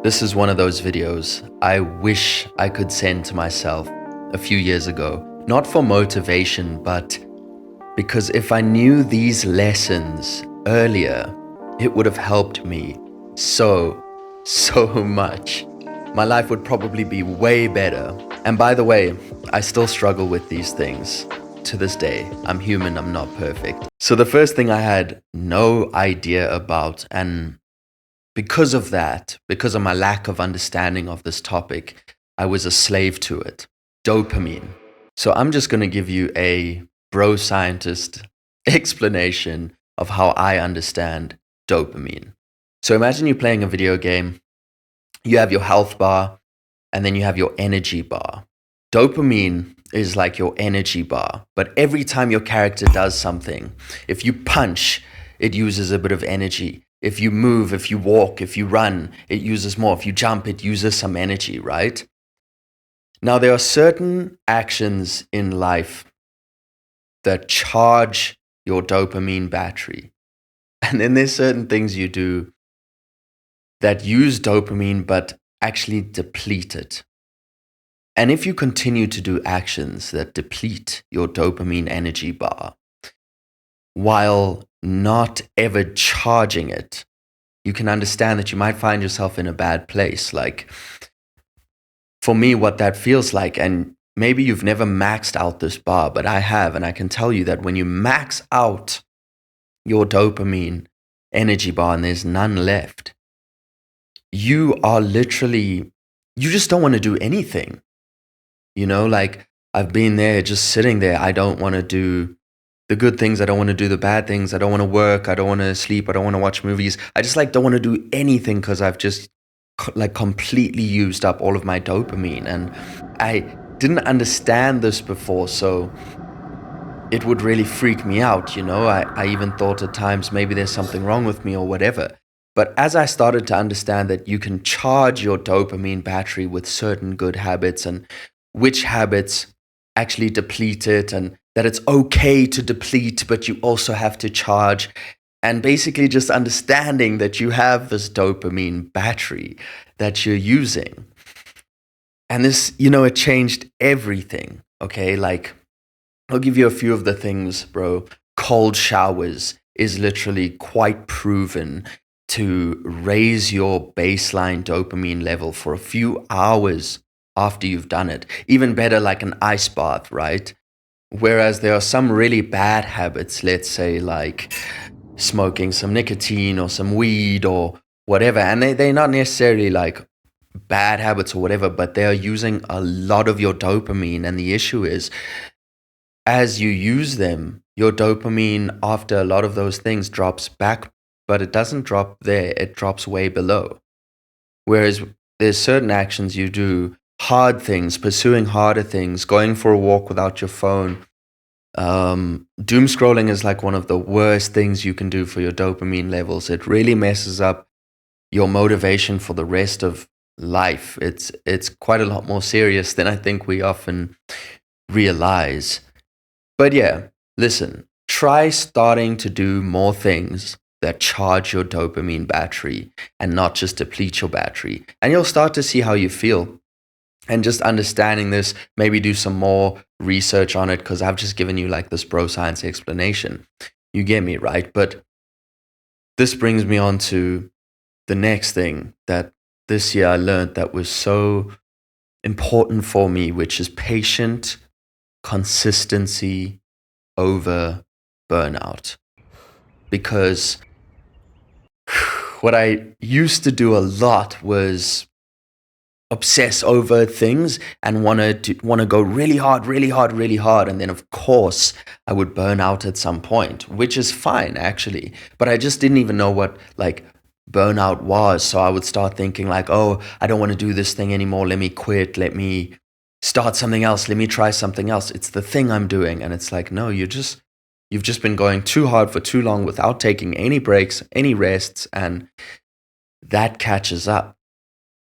This is one of those videos I wish I could send to myself a few years ago. Not for motivation, but because if I knew these lessons earlier, it would have helped me so much. My life would probably be way better. And by the way, I still struggle with these things to this day. I'm human, I'm not perfect. So the first thing I had no idea about, and because of that, because of my lack of understanding of this topic, I was a slave to it. Dopamine. So I'm just going to give you a bro scientist explanation of how I understand dopamine. So imagine you're playing a video game, you have your health bar, and then you have your energy bar. Dopamine is like your energy bar, but every time your character does something, if you punch, it uses a bit of energy. If you move, if you walk, if you run, it uses more. If you jump, it uses some energy, right? Now, there are certain actions in life that charge your dopamine battery. And then there's certain things you do that use dopamine but actually deplete it. And if you continue to do actions that deplete your dopamine energy bar while not ever charging it, you can understand that you might find yourself in a bad place. Like, for me, what that feels like, and maybe you've never maxed out this bar, but I have, and I can tell you that when you max out your dopamine energy bar and there's none left, you are literally, you just don't want to do anything. You know, like I've been there, just sitting there. I don't want to do the good things. I don't want to do the bad things. I don't want to work. I don't want to sleep. I don't want to watch movies. I just don't want to do anything because I've just completely used up all of my dopamine. And I didn't understand this before, so it would really freak me out. You know, I even thought at times maybe there's something wrong with me or whatever. But as I started to understand that you can charge your dopamine battery with certain good habits and which habits actually deplete it, and that it's okay to deplete, but you also have to charge. And basically just understanding that you have this dopamine battery that you're using. And this, it changed everything. Okay, like I'll give you a few of the things, bro. Cold showers is literally quite proven to raise your baseline dopamine level for a few hours after you've done it. Even better, like an ice bath, right? Whereas there are some really bad habits, let's say like smoking some nicotine or some weed or whatever, and they're not necessarily like bad habits or whatever, but they are using a lot of your dopamine. And the issue is, as you use them, your dopamine after a lot of those things drops back, but it doesn't drop there, it drops way below. Whereas there's certain actions you do, hard things, pursuing harder things, going for a walk without your phone. Doom scrolling is like one of the worst things you can do for your dopamine levels. It really messes up your motivation for the rest of life. It's quite a lot more serious than I think we often realize. But yeah, listen, try starting to do more things that charge your dopamine battery and not just deplete your battery. And you'll start to see how you feel. And just understanding this, maybe do some more research on it, because I've just given you like this bro science explanation. You get me, right? But this brings me on to the next thing that this year I learned that was so important for me, which is patient consistency over burnout. Because what I used to do a lot was obsess over things and want to go really hard, and then of course I would burn out at some point, which is fine actually, but I just didn't even know what like burnout was. So I would start thinking like, oh, I don't want to do this thing anymore, let me quit, let me start something else, let me try something else, it's the thing I'm doing. And it's like, no, you've just been going too hard for too long without taking any breaks, any rests, and that catches up.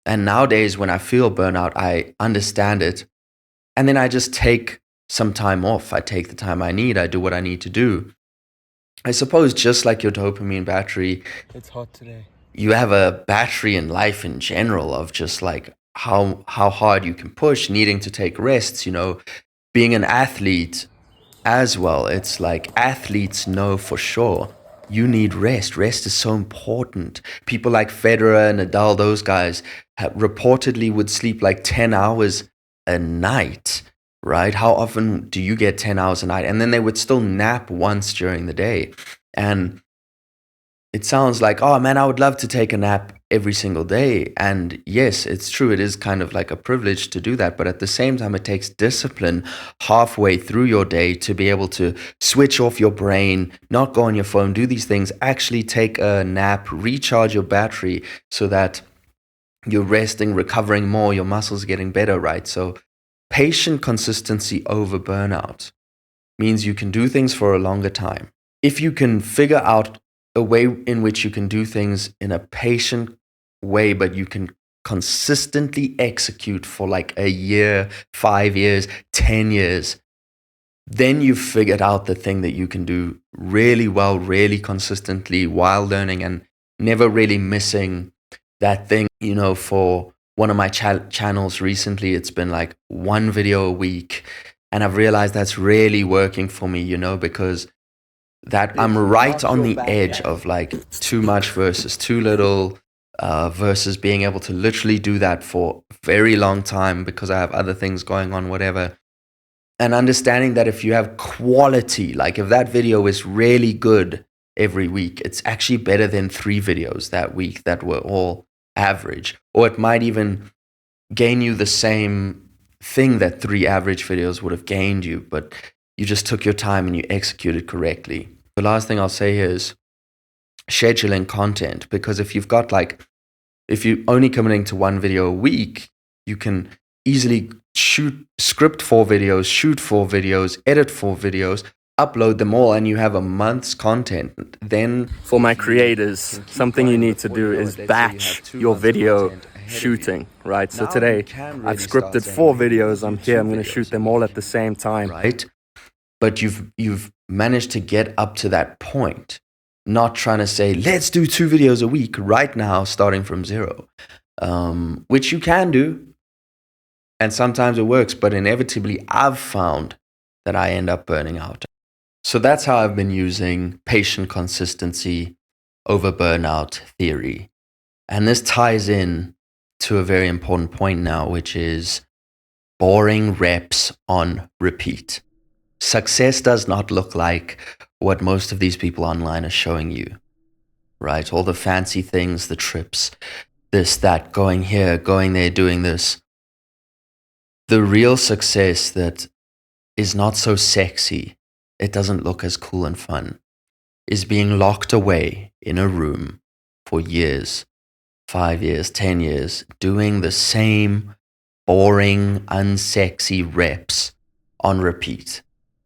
And nowadays, when I feel burnout, I understand it. And then I just take some time off. I take the time I need. I do what I need to do. I suppose just like your dopamine battery. It's hot today. you have a battery in life in general of just like how hard you can push, needing to take rests, being an athlete as well. It's like athletes know for sure you need rest. Rest is so important. People like Federer and Nadal, those guys reportedly would sleep like 10 hours a night, right? How often do you get 10 hours a night? And then they would still nap once during the day. And it sounds like, oh man, I would love to take a nap every single day. And yes, it's true. It is kind of like a privilege to do that. But at the same time, it takes discipline halfway through your day to be able to switch off your brain, not go on your phone, do these things, actually take a nap, recharge your battery so that you're resting, recovering more, your muscles getting better, right? So patient consistency over burnout means you can do things for a longer time. If you can figure out a way in which you can do things in a patient way, but you can consistently execute for like a year, 5 years, 10 years, then you've figured out the thing that you can do really well, really consistently while learning and never really missing that thing. For one of my channels recently, it's been like one video a week. And I've realized that's really working for me, because that I'm right on the edge of like too much versus too little, versus being able to literally do that for a very long time because I have other things going on, whatever. And understanding that if you have quality, like if that video is really good every week, it's actually better than 3 videos that week that were all average. Or it might even gain you the same thing that 3 average videos would have gained you, but you just took your time and you executed correctly. The last thing I'll say here is scheduling content, because if you're only committing to 1 video a week, you can easily script 4 videos, shoot 4 videos, edit 4 videos, upload them all, and you have a month's content. Then for my creators, something you need to do is batch your video shooting, right? So today I've scripted 4 videos. I'm going to shoot them all at the same time, right? But you've managed to get up to that point, not trying to say, let's do 2 videos a week right now, starting from 0, which you can do. And sometimes it works, but inevitably I've found that I end up burning out. So that's how I've been using patient consistency over burnout theory. And this ties in to a very important point now, which is boring reps on repeat. Success does not look like what most of these people online are showing you, right? All the fancy things, the trips, this, that, going here, going there, doing this. The real success that is not so sexy, it doesn't look as cool and fun, is being locked away in a room for years, 5 years, 10 years, doing the same boring, unsexy reps on repeat.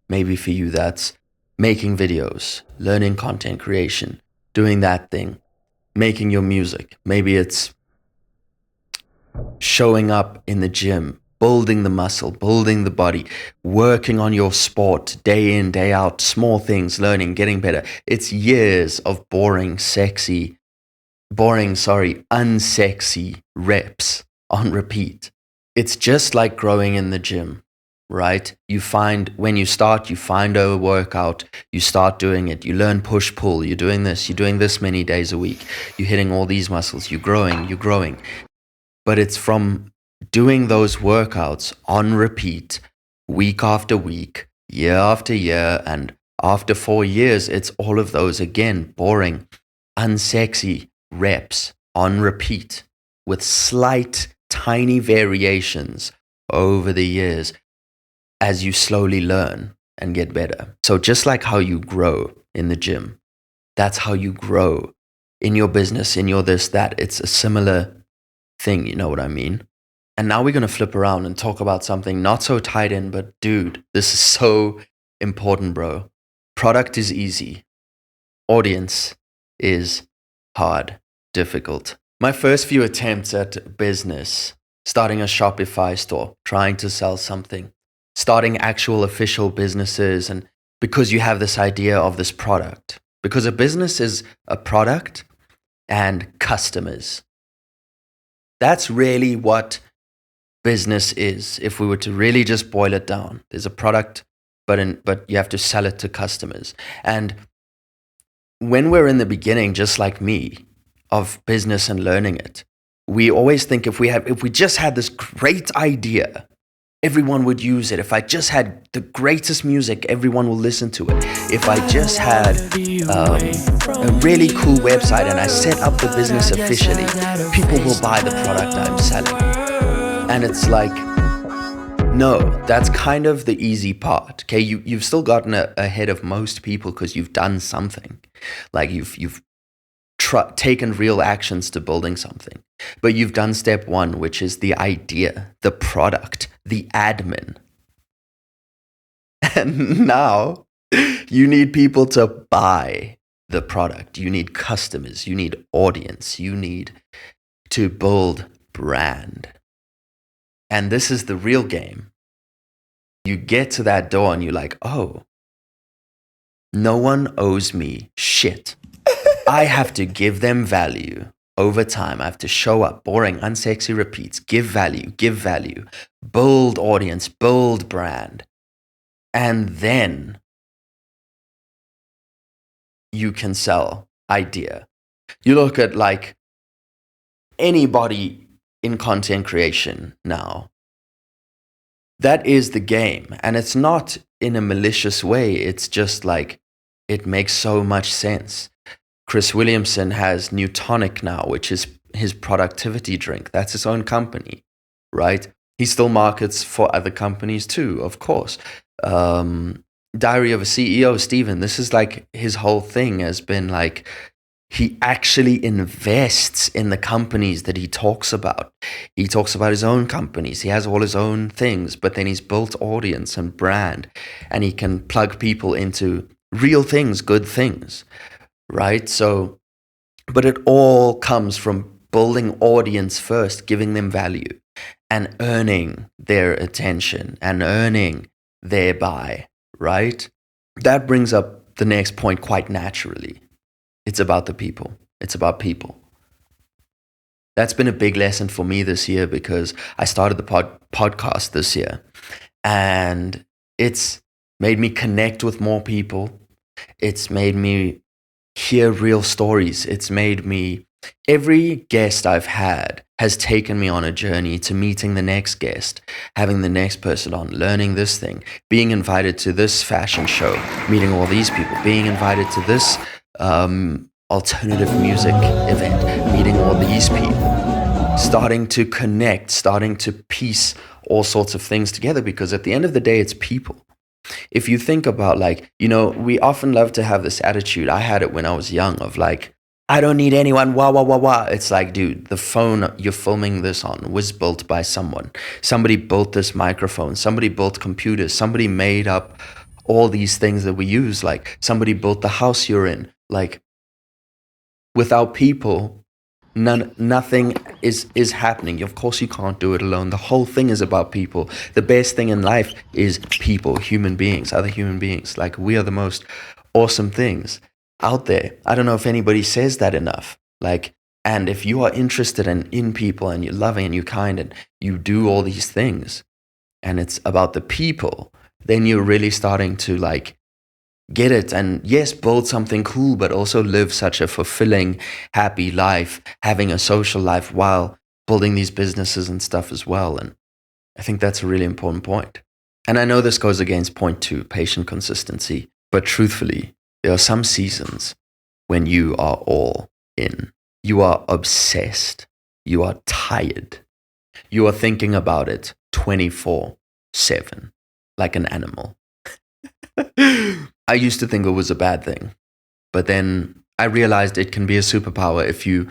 Maybe for you, that's making videos, learning content creation, doing that thing, making your music. Maybe it's showing up in the gym, building the muscle, building the body, working on your sport day in, day out, small things, learning, getting better. It's years of unsexy reps on repeat. It's just like growing in the gym, right? When you start, you find a workout, you start doing it, you learn push pull, you're doing this many days a week, you're hitting all these muscles, you're growing. But it's from doing those workouts on repeat, week after week, year after year, and after 4 years, it's all of those again, boring, unsexy reps on repeat with slight, tiny variations over the years as you slowly learn and get better. So just like how you grow in the gym, that's how you grow in your business, in your this, that. It's a similar thing, you know what I mean? And now we're going to flip around and talk about something not so tied in, but dude, this is so important, bro. Product is easy. Audience is hard, difficult. My first few attempts at business, starting a Shopify store, trying to sell something, starting actual official businesses, and because you have this idea of this product, because a business is a product and customers. That's really what business is. If we were to really just boil it down, there's a product, but you have to sell it to customers. And when we're in the beginning, just like me, of business and learning it, we always think if we just had this great idea, everyone would use it. If I just had the greatest music, everyone will listen to it. If I just had a really cool website and I set up the business officially, people will buy the product I'm selling. And it's like, no, that's kind of the easy part. Okay, you've still gotten ahead of most people because you've done something. Like you've taken real actions to building something. But you've done step one, which is the idea, the product, the admin. And now you need people to buy the product. You need customers. You need audience. You need to build brand. And this is the real game. You get to that door and you're like, oh, no one owes me shit. I have to give them value over time. I have to show up, boring, unsexy repeats, give value, build audience, build brand. And then you can sell idea. You look at like anybody in content creation now. That is the game. And it's not in a malicious way. It's just like, it makes so much sense. Chris Williamson has New Tonic now, which is his productivity drink. That's his own company, right? He still markets for other companies too, of course. Diary of a CEO, Steven, this is like his whole thing has been like, he actually invests in the companies that he talks about. He talks about his own companies. He has all his own things, but then he's built audience and brand, and he can plug people into real things, good things, right? So, but it all comes from building audience first, giving them value and earning their attention and earning their buy, right? That brings up the next point quite naturally. It's about the people. It's about people. That's been a big lesson for me this year because I started the podcast this year, and it's made me connect with more people. It's made me hear real stories. It's made me, every guest I've had has taken me on a journey to meeting the next guest, having the next person on, learning this thing, being invited to this fashion show, meeting all these people, being invited to this alternative music event, meeting all these people, starting to connect, starting to piece all sorts of things together, because at the end of the day, it's people. If you think about like, you know, we often love to have this attitude. I had it when I was young of like, I don't need anyone, wah, wah, wah, wah. It's like, dude, the phone you're filming this on was built by someone. Somebody built this microphone. Somebody built computers. Somebody made up all these things that we use. Like somebody built the house you're in. Like without people, nothing is happening. Of course, you can't do it alone. The whole thing is about people. The best thing in life is people, human beings, other human beings. Like we are the most awesome things out there. I don't know if anybody says that enough. Like, and if you are interested in people and you're loving and you're kind and you do all these things and it's about the people, then you're really starting to like get it. And yes, build something cool, but also live such a fulfilling, happy life, having a social life while building these businesses and stuff as well. And I think that's a really important point. And I know this goes against point 2, patient consistency, but truthfully, there are some seasons when you are all in. You are obsessed. You are tired. You are thinking about it 24/7, like an animal. I used to think it was a bad thing, but then I realized it can be a superpower if you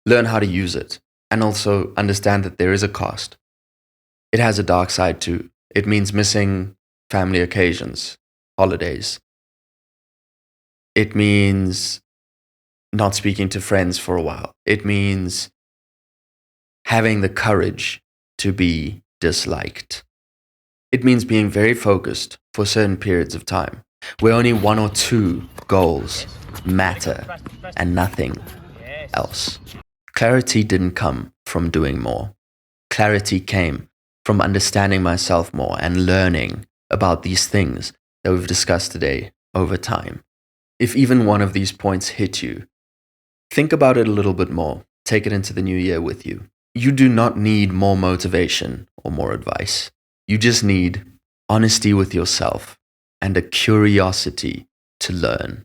learn how to use it and also understand that there is a cost. It has a dark side too. It means missing family occasions, holidays. It means not speaking to friends for a while. It means having the courage to be disliked. It means being very focused for certain periods of time, where only 1 or 2 goals matter and nothing else. Clarity didn't come from doing more. Clarity came from understanding myself more and learning about these things that we've discussed today over time. If even one of these points hit you, think about it a little bit more. Take it into the new year with you. You do not need more motivation or more advice. You just need honesty with yourself and a curiosity to learn.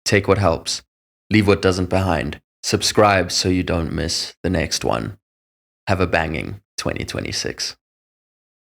Take what helps, leave what doesn't behind. Subscribe so you don't miss the next one. Have a banging 2026.